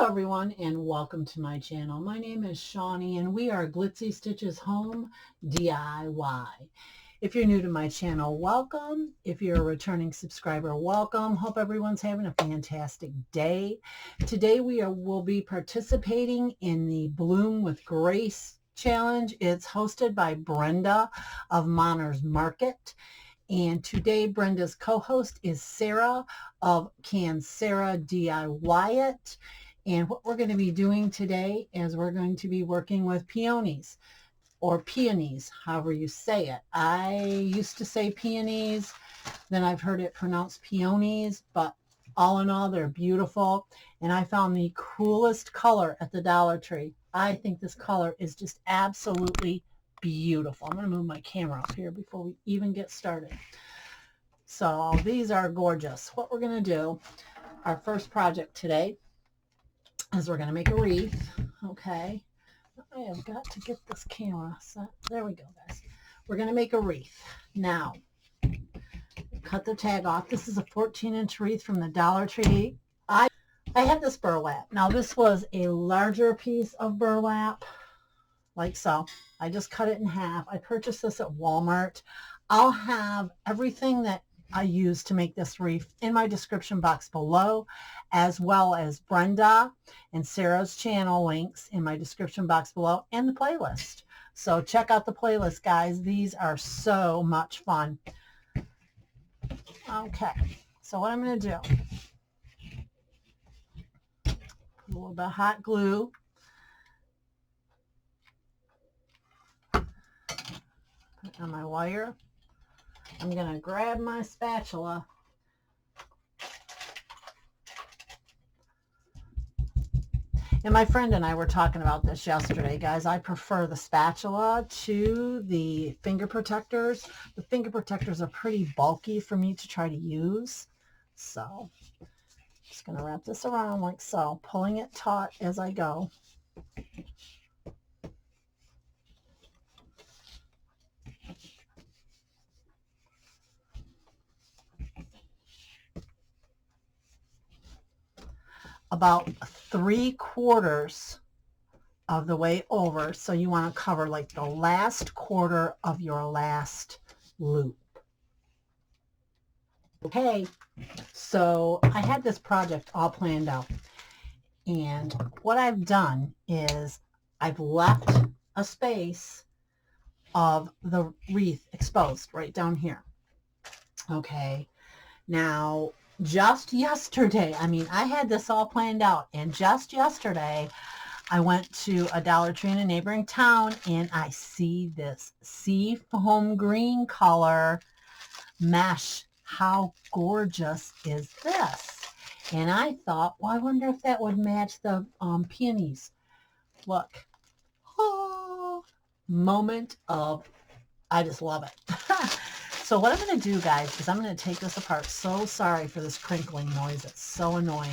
everyone, and welcome to my channel. My name is Shawnee and we are Glitzy Stitches Home DIY. If you're new to my channel, welcome. If you're a returning subscriber, welcome. Hope everyone's having a fantastic day. Today will be participating in the Bloom with Grace challenge. It's hosted by Brenda of Monner's Market. And today Brenda's co-host is Sarah of Can Sarah DIY It. And what we're going to be doing today is we're going to be working with peonies or peonies, however you say it. I used to say peonies, then I've heard it pronounced peonies, but all in all, they're beautiful. And I found the coolest color at the Dollar Tree. I think this color is just absolutely beautiful. I'm going to move my camera up here before we even get started. So these are gorgeous. What we're going to do, our first project today, is we're going to make a wreath. Okay. I have got to get this camera set. There we go, guys. We're going to make a wreath. Now, cut the tag off. This is a 14-inch wreath from the Dollar Tree. I had this burlap. Now, this was a larger piece of burlap, like so. I just cut it in half. I purchased this at Walmart. I'll have everything that I used to make this wreath in my description box below, as well as Brenda and Sarah's channel links in my description box below and the playlist. So check out the playlist, guys. These are so much fun. Okay, so what I'm going to do, put a little bit of hot glue. Put it on my wire. I'm going to grab my spatula and my friend and I were talking about this yesterday, guys. I prefer the spatula to the finger protectors. The finger protectors are pretty bulky for me to try to use. So I'm just going to wrap this around like so, pulling it taut as I go. About 3/4 of the way over, so you want to cover like the last quarter of your last loop. Okay, so I had this project all planned out, and what I've done is I've left a space of the wreath exposed right down here. Okay, now just yesterday, I had this all planned out, and just yesterday I went to a Dollar Tree in a neighboring town and I see this sea foam green color mesh. How gorgeous is this? And I thought, well, I wonder if that would match the peonies. Look. Oh, moment of, I just love it. So what I'm going to do, guys, is I'm going to take this apart. So sorry for this crinkling noise. It's so annoying.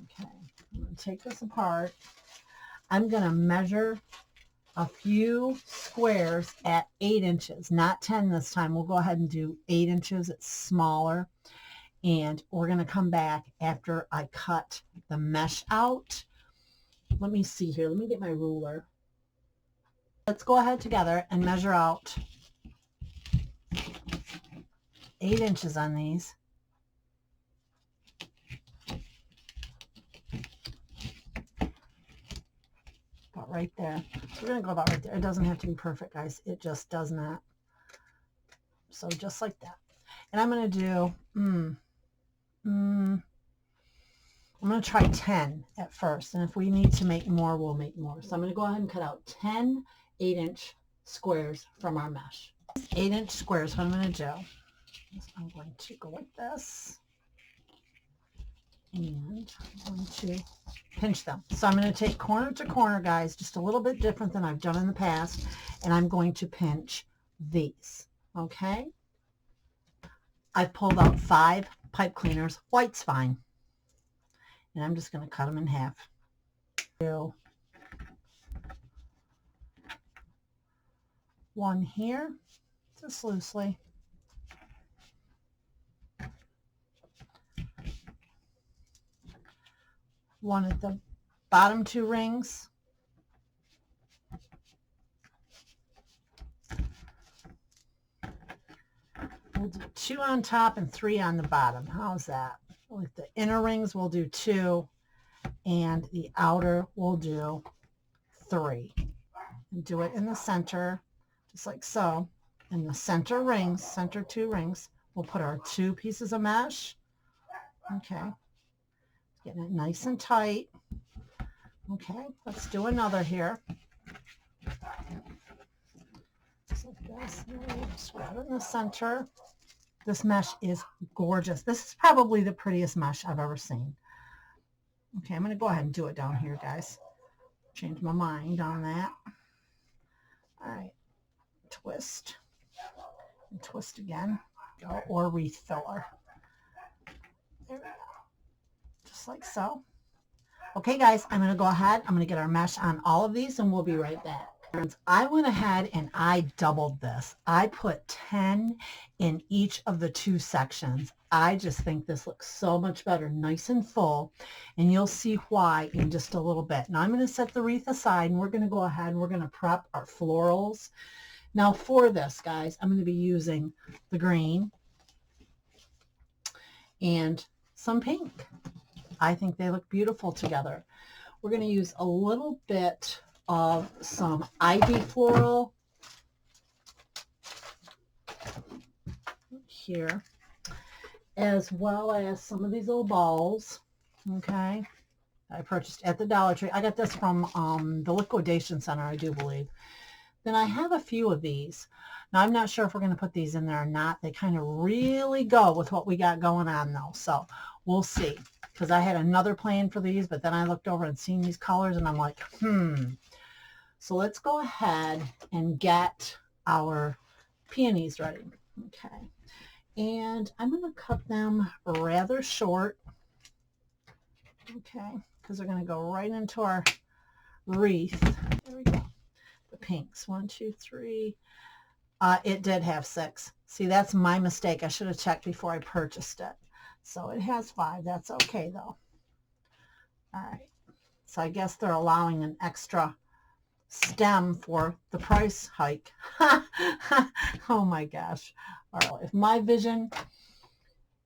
Okay, I'm going to take this apart. I'm going to measure a few squares at 8 inches, not 10 this time. We'll go ahead and do 8 inches. It's smaller. And we're going to come back after I cut the mesh out. Let me see here. Let me get my ruler. Let's go ahead together and measure out 8 inches on these. About right there. So we're going to go about right there. It doesn't have to be perfect, guys. It just does not. So just like that. And I'm going to do, I'm going to try 10 at first. And if we need to make more, we'll make more. So I'm going to go ahead and cut out 10 8-inch squares from our mesh. 8-inch squares, what I'm going to do, I'm going to go like this, and I'm going to pinch them. So I'm going to take corner to corner, guys, just a little bit different than I've done in the past, and I'm going to pinch these, okay? I've pulled out 5 pipe cleaners. White's fine. And I'm just going to cut them in half. One here, just loosely. one at the bottom 2 rings. We'll do 2 on top and 3 on the bottom. How's that? With the inner rings, we'll do 2, and the outer we'll do 3. And do it in the center, just like so. In the center rings, center 2 rings, we'll put our 2 pieces of mesh. Okay, getting it nice and tight. Okay, let's do another here. Just like this. Just grab it in the center. This mesh is gorgeous. This is probably the prettiest mesh I've ever seen. Okay, I'm going to go ahead and do it down here, guys. Change my mind on that. All right, twist. And twist again. Go, or wreath filler. There we go. Just like so. Okay, guys, I'm going to go ahead. I'm going to get our mesh on all of these, and we'll be right back. I went ahead and I doubled this. I put 10 in each of the 2 sections. I just think this looks so much better, nice and full, and you'll see why in just a little bit. Now I'm going to set the wreath aside, and we're going to go ahead and we're going to prep our florals. Now for this, guys, I'm going to be using the green and some pink. I think they look beautiful together. We're going to use a little bit of some ivy floral here, as well as some of these little balls. Okay, I purchased at the Dollar Tree. I got this from the liquidation center, I do believe. Then I have a few of these. Now I'm not sure if we're going to put these in there or not. They kind of really go with what we got going on though, so we'll see. Because I had another plan for these, but then I looked over and seen these colors, and I'm like, So let's go ahead and get our peonies ready. Okay. And I'm going to cut them rather short. Okay. Because they're going to go right into our wreath. There we go. The pinks. 1, 2, 3. It did have 6. See, that's my mistake. I should have checked before I purchased it. So it has 5. That's okay, though. All right. So I guess they're allowing an extra stem for the price hike. Oh my gosh. All right. If my vision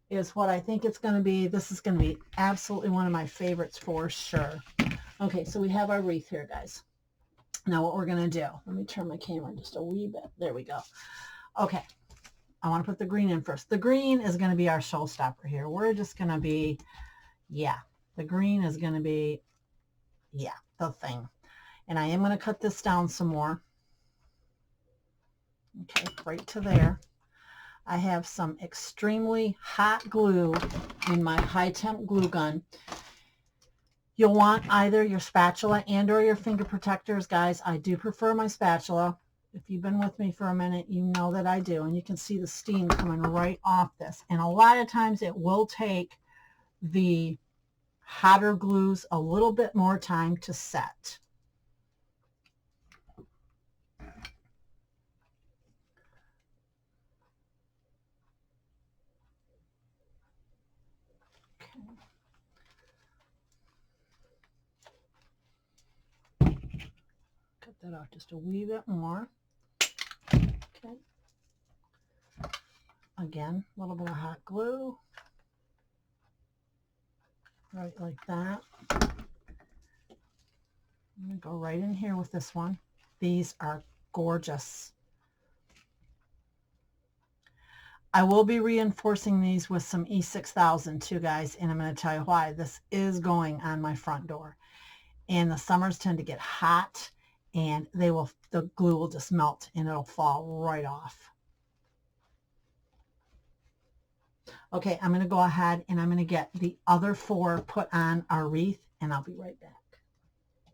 is what I think it's going to be, this is going to be absolutely one of my favorites for sure. Okay, so we have our wreath here, guys. Now what we're going to do, let me turn my camera just a wee bit. There we go. Okay. I want to put the green in first. The green is going to be our showstopper here. We're just going to be, the green is going to be, the thing. And I am going to cut this down some more. Okay, right to there. I have some extremely hot glue in my high temp glue gun. You'll want either your spatula and or your finger protectors, guys. I do prefer my spatula. If you've been with me for a minute, you know that I do. And you can see the steam coming right off this. And a lot of times it will take the hotter glues a little bit more time to set. Cut that off just a wee bit more. Okay. Again, a little bit of hot glue. Right like that. I'm going to go right in here with this one. These are gorgeous. I will be reinforcing these with some E6000 too, guys, and I'm going to tell you why. This is going on my front door. And the summers tend to get hot, and the glue will just melt and it'll fall right off. Okay, I'm going to go ahead and I'm going to get the other 4 put on our wreath, and I'll be right back.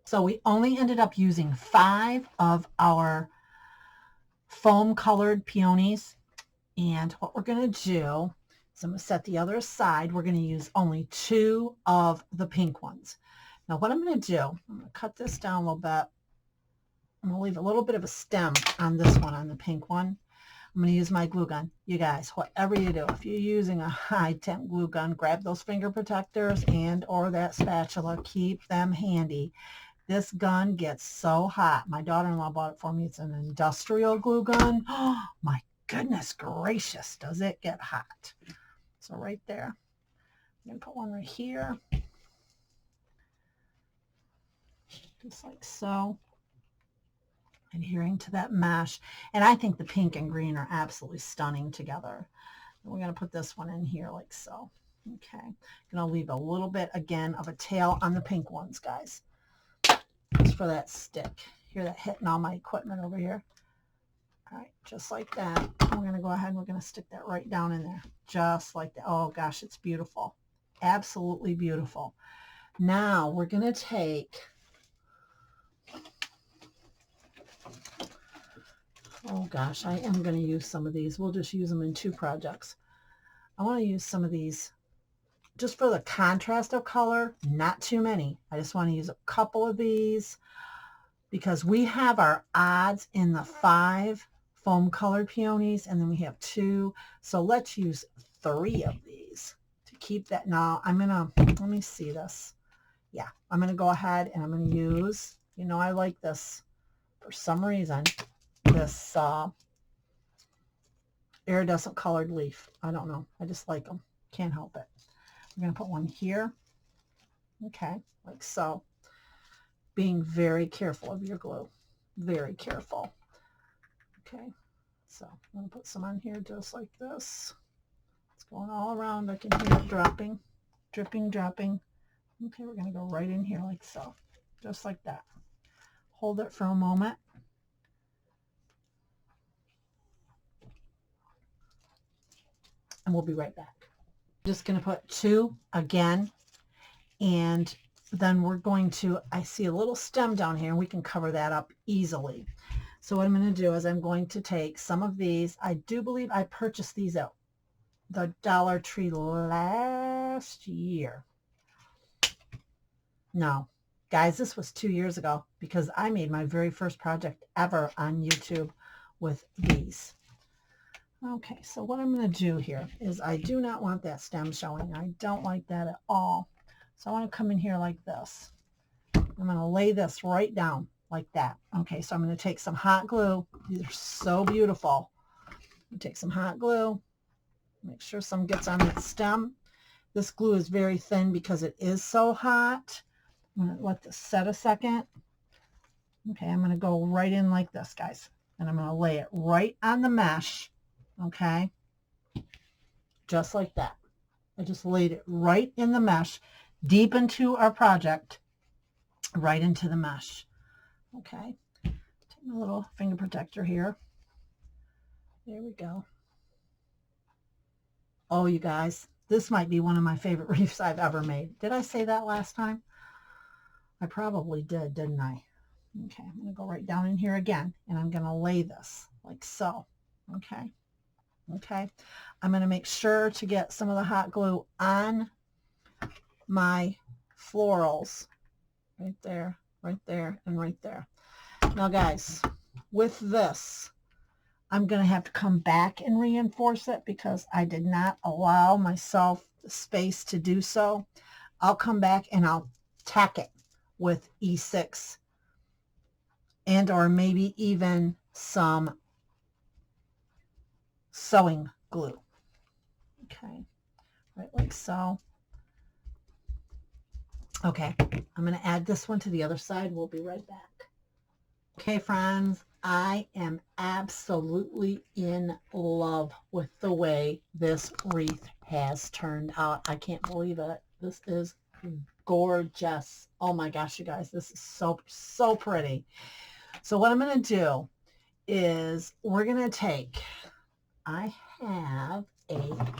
So we only ended up using 5 of our foam colored peonies. And what we're going to do is I'm going to set the other aside. We're going to use only 2 of the pink ones. Now what I'm going to do, I'm going to cut this down a little bit. I'm going to leave a little bit of a stem on this one, on the pink one. I'm going to use my glue gun. You guys, whatever you do, if you're using a high temp glue gun, grab those finger protectors and or that spatula. Keep them handy. This gun gets so hot. My daughter-in-law bought it for me. It's an industrial glue gun. Oh my goodness gracious, does it get hot. So right there. I'm going to put one right here. Just like so. Adhering to that mesh. And I think the pink and green are absolutely stunning together. We're going to put this one in here like so. Okay. Going to leave a little bit again of a tail on the pink ones, guys. Just for that stick. Hear that hitting all my equipment over here. All right, just like that. We're going to go ahead and we're going to stick that right down in there. Just like that. Oh gosh, it's beautiful. Absolutely beautiful. Now we're going to take... Oh gosh, I am going to use some of these. We'll just use them in 2 projects. I want to use some of these just for the contrast of color, not too many. I just want to use a couple of these because we have our odds in the 5 foam colored peonies and then we have 2. So let's use 3 of these to keep that. Now I'm going to, let me see this. Yeah, I'm going to go ahead and I'm going to use, you know, I like this for some reason. This iridescent colored leaf. I don't know. I just like them. Can't help it. I'm going to put one here. Okay, like so. Being very careful of your glue. Very careful. Okay, so I'm going to put some on here just like this. It's going all around. I can hear it dropping. Dripping, dropping. Okay, we're going to go right in here like so. Just like that. Hold it for a moment. And we'll be right back. Just going to put 2 again, and then we're going to, I see a little stem down here, and we can cover that up easily. So what I'm going to do is I'm going to take some of these. I do believe I purchased these at the Dollar Tree last year. No, guys, this was 2 years ago because I made my very first project ever on YouTube with these. Okay, so what I'm going to do here is I do not want that stem showing. I don't like that at all. So I want to come in here like this. I'm going to lay this right down like that. Okay, so I'm going to take some hot glue. These are so beautiful. Take some hot glue. Make sure some gets on that stem. This glue is very thin because it is so hot. I'm going to let this set a second. Okay, I'm going to go right in like this, guys. And I'm going to lay it right on the mesh. Okay, just like that. I just laid it right in the mesh, deep into our project, right into the mesh. Okay, take a little finger protector here. There we go. Oh, you guys, this might be one of my favorite wreaths I've ever made. Did I say that last time? I probably did, didn't I? Okay, I'm going to go right down in here again, and I'm going to lay this like so. Okay. Okay, I'm going to make sure to get some of the hot glue on my florals. Right there, and right there. Now, guys, with this, I'm going to have to come back and reinforce it because I did not allow myself the space to do so. I'll come back and I'll tack it with E6 and or maybe even some sewing glue. Okay, right like so. Okay, I'm going to add this one to the other side. We'll be right back. Okay, friends, I am absolutely in love with the way this wreath has turned out. I can't believe it. This is gorgeous. Oh my gosh, you guys, this is so pretty. So what I'm going to do is we're going to take, I have a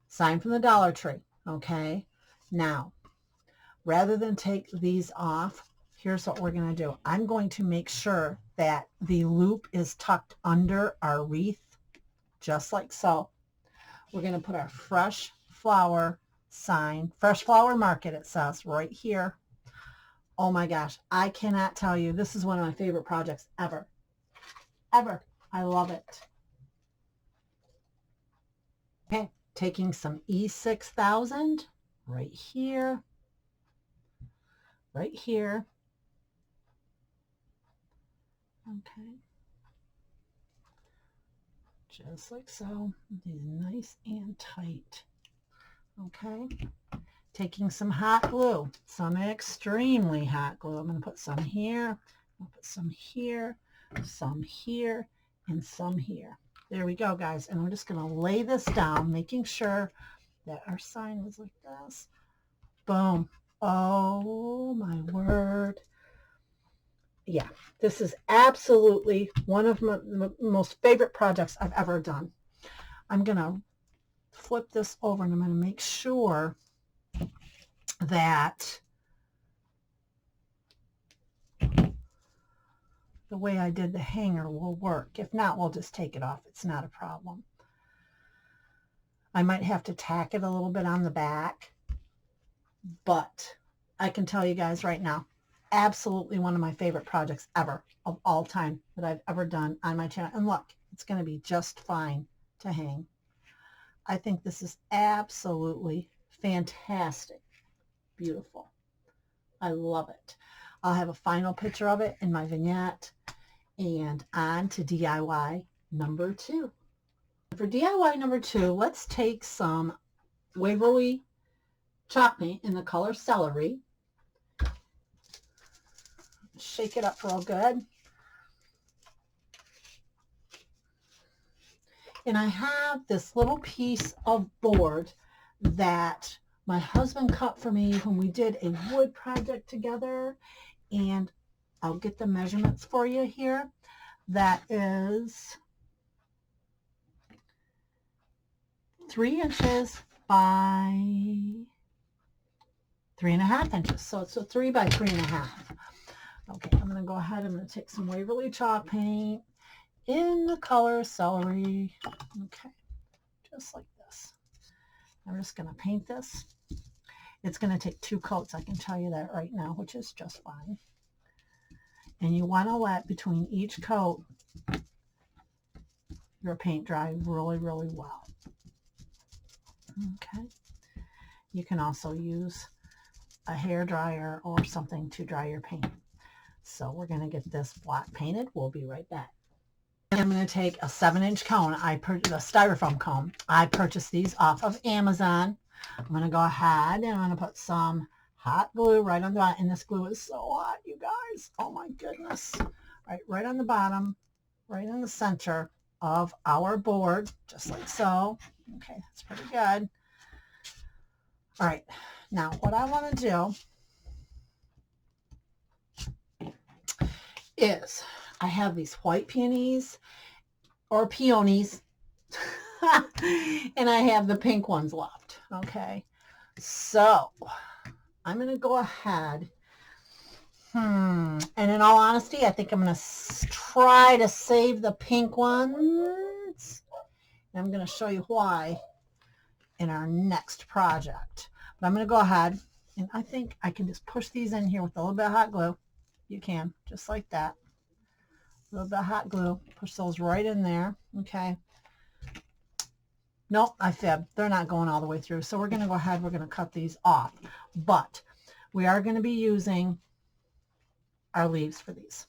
sign from the Dollar Tree. Okay, now rather than take these off, here's what we're going to do. I'm going to make sure that the loop is tucked under our wreath, just like so. We're going to put our fresh flower sign, fresh flower market, it says right here. Oh my gosh, I cannot tell you, this is one of my favorite projects ever. I love it. Okay, taking some E6000 right here, right here. Okay. Just like so. These nice and tight. Okay. Taking some hot glue, some extremely hot glue. I'm going to put some here, I'll put some here, some here, and some here. There we go, guys. And I'm just going to lay this down, making sure that our sign was like this. Boom. Oh, my word. Yeah, this is absolutely one of my most favorite projects I've ever done. I'm going to flip this over and I'm going to make sure that the way I did the hanger will work. If not, we'll just take it off. It's not a problem. I might have to tack it a little bit on the back, but I can tell you guys right now, absolutely one of my favorite projects ever of all time that I've ever done on my channel. And look, it's going to be just fine to hang. I think this is absolutely fantastic. Beautiful. I love it. I'll have a final picture of it in my vignette. And on to DIY number 2. For DIY number 2, let's take some Waverly chalk paint in the color Celery. Shake it up real good. And I have this little piece of board that my husband cut for me when we did a wood project together. And I'll get the measurements for you here. That is 3 inches by 3.5 inches. So it's a 3 by 3.5. Okay, I'm going to go ahead. I'm going to take some Waverly chalk paint in the color Celery. Okay, just like this. I'm just going to paint this. It's going to take 2 coats, I can tell you that right now, which is just fine. And you want to let between each coat your paint dry really, really well. Okay. You can also use a hair dryer or something to dry your paint. So we're going to get this block painted. We'll be right back. I'm going to take a 7-inch cone. I purchased a styrofoam cone. I purchased these off of Amazon. I'm going to go ahead and I'm going to put some hot glue right on the bottom. And this glue is so hot, you guys. Oh my goodness. Right on the bottom, right in the center of our board, just like so. Okay, that's pretty good. All right, now what I want to do is I have these white peonies or peonies and I have the pink ones left. Okay, so I'm going to go ahead. And in all honesty, I think I'm going to try to save the pink ones. And I'm going to show you why in our next project. But I'm going to go ahead and I think I can just push these in here with a little bit of hot glue. You can, just like that. A little bit of hot glue. Push those right in there. Okay. Nope, I fibbed. They're not going all the way through. So we're going to go ahead. We're going to cut these off. But we are going to be using our leaves for these.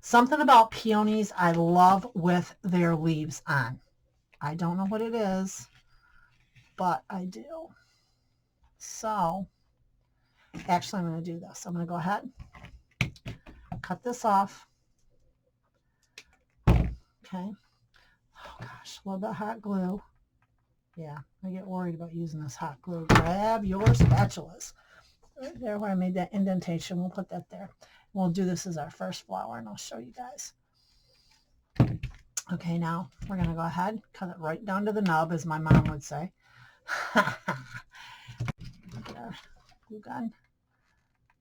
Something about peonies I love with their leaves on. I don't know what it is, but I do. So actually I'm going to do this. I'm going to go ahead, cut this off. Okay. Oh gosh, a little bit of hot glue. Yeah, I get worried about using this hot glue. Grab your spatulas. Right there where I made that indentation, we'll put that there. We'll do this as our first flower and I'll show you guys. Okay, now we're going to go ahead, cut it right down to the nub, as my mom would say. Get our glue gun.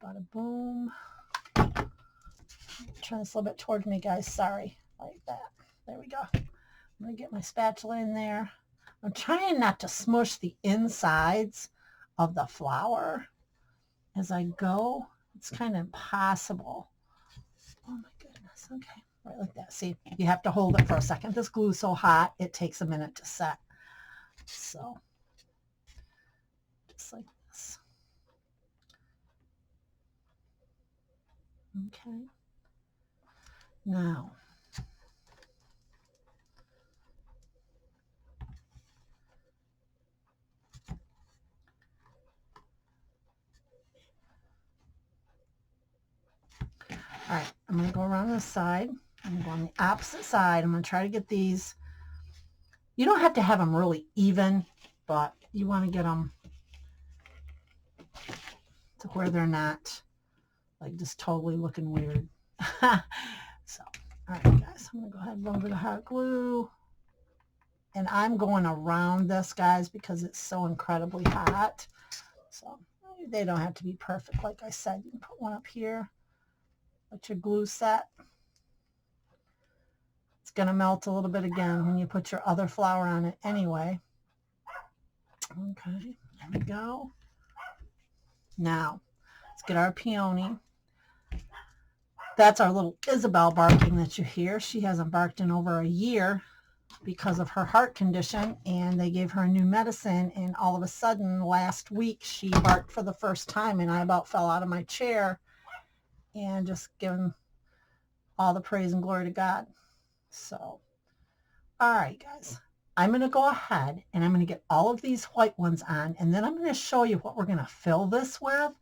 Bada boom. Turn this a little bit towards me, guys. Sorry. Like that. There we go. I'm going to get my spatula in there. I'm trying not to smush the insides of the flower as I go. It's kind of impossible. Oh my goodness. Okay. right like that. See, you have to hold it for a second. This glue is so hot, it takes a minute to set. So, just like this. Okay. Now, all right, I'm going to go around this side. I'm going to go on the opposite side. I'm going to try to get these. You don't have to have them really even, but you want to get them to where they're not like just totally looking weird. So, all right, guys, I'm going to go ahead and rub a bit of hot glue. And I'm going around this, guys, because it's so incredibly hot. So they don't have to be perfect. Like I said, you can put one up here. Let your glue set. It's going to melt a little bit again when you put your other flower on it anyway. Okay, there we go. Now, let's get our peony. That's our little Isabel barking that you hear. She hasn't barked in over a year because of her heart condition, and they gave her a new medicine, and all of a sudden last week she barked for the first time, and I about fell out of my chair, and just giving all the praise and glory to God. So, all right, guys, I'm going to go ahead and I'm going to get all of these white ones on, and then I'm going to show you what we're going to fill this with.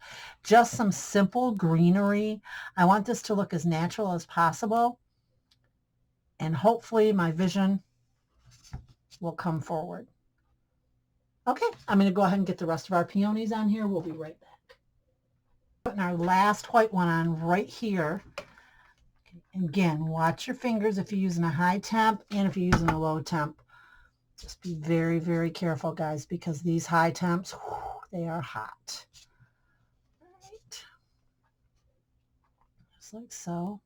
Just some simple greenery. I want this to look as natural as possible, and hopefully my vision will come forward. Okay, I'm going to go ahead and get the rest of our peonies on here. We'll be right back. Putting our last white one on right here. Again, watch your fingers if you're using a high temp and if you're using a low temp. Just be very, very careful, guys, because these high temps, whew, they are hot. All right. Just like so.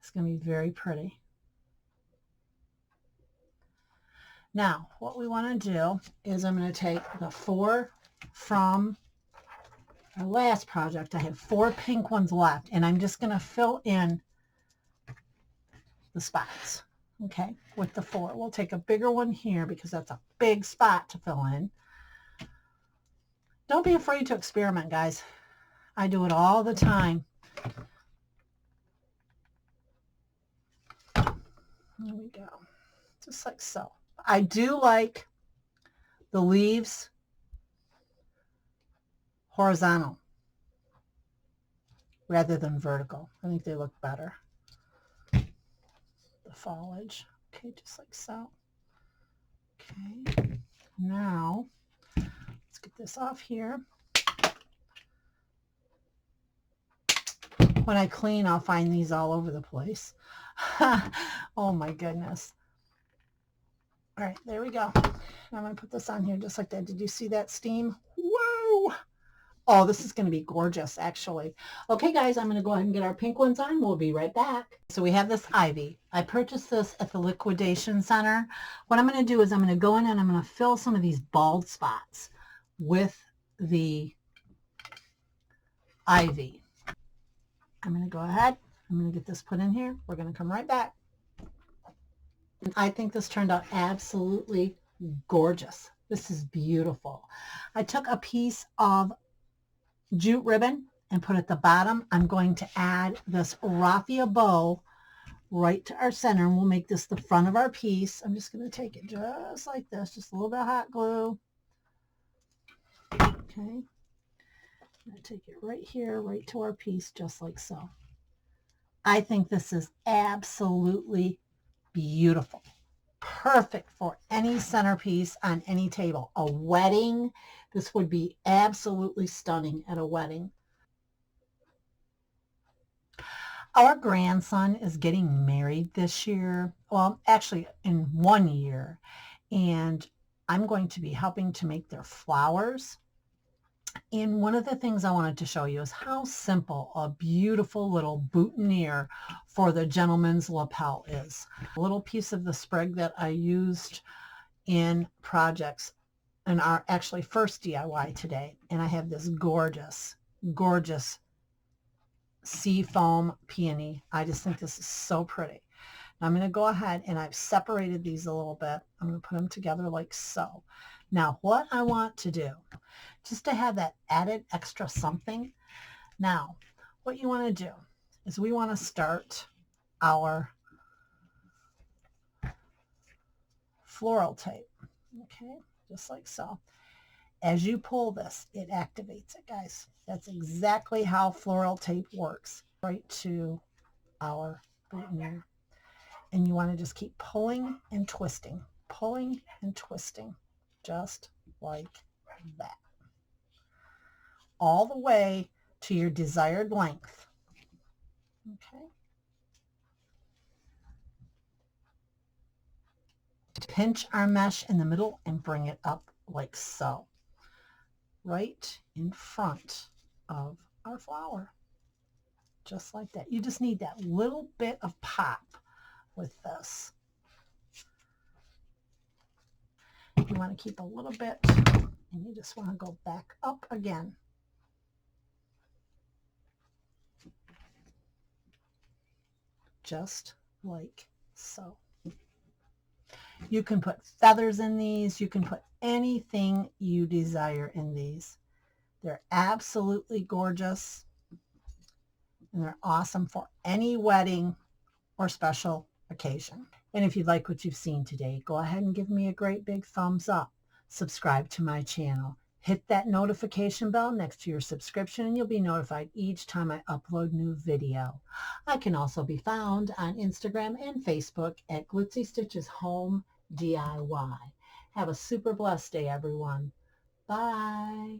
It's going to be very pretty. Now, what we want to do is I'm going to take the 4 from our last project. I have 4 pink ones left, and I'm just going to fill in the spots, okay, with the 4. We'll take a bigger one here because that's a big spot to fill in. Don't be afraid to experiment, guys. I do it all the time. There we go. Just like so. I do like the leaves horizontal rather than vertical. I think they look better. The foliage. Okay, just like so. Okay. Now, let's get this off here. When I clean, I'll find these all over the place. Oh my goodness. All right, there we go. I'm going to put this on here just like that. Did you see that steam? Whoa! Oh, this is going to be gorgeous, actually. Okay, guys, I'm going to go ahead and get our pink ones on. We'll be right back. So we have this ivy. I purchased this at the liquidation center. What I'm going to do is I'm going to go in and I'm going to fill some of these bald spots with the ivy. I'm going to go ahead. I'm going to get this put in here. We're going to come right back. And I think this turned out absolutely gorgeous. This is beautiful. I took a piece of jute ribbon and put at the bottom. I'm going to add this raffia bow right to our center, and we'll make this the front of our piece. I'm just going to take it just like this, just a little bit of hot glue. Okay. I'm going to take it right here, right to our piece, just like so. I think this is absolutely beautiful. Perfect for any centerpiece on any table. A wedding, this would be absolutely stunning at a wedding. Our grandson is getting married this year. Well, actually in 1 year. And I'm going to be helping to make their flowers. And one of the things I wanted to show you is how simple a beautiful little boutonniere for the gentleman's lapel is. A little piece of the sprig that I used in projects in our actually first DIY today. And I have this gorgeous, gorgeous seafoam peony. I just think this is so pretty. Now I'm going to go ahead and I've separated these a little bit. I'm going to put them together like so. Now what I want to do, just to have that added extra something, now what you want to do is we want to start our floral tape. Okay, just like so. As you pull this, it activates it, guys. That's exactly how floral tape works. Right to our boutonniere. And you want to just keep pulling and twisting, just like that. All the way to your desired length. Okay. Pinch our mesh in the middle and bring it up like so. Right in front of our flower. Just like that. You just need that little bit of pop with this. You want to keep a little bit, and you just want to go back up again. Just like so. You can put feathers in these. You can put anything you desire in these. They're absolutely gorgeous, and they're awesome for any wedding or special occasion. And if you like what you've seen today, go ahead and give me a great big thumbs up. Subscribe to my channel. Hit that notification bell next to your subscription and you'll be notified each time I upload new video. I can also be found on Instagram and Facebook at Glitzy Stitches Home DIY. Have a super blessed day, everyone. Bye.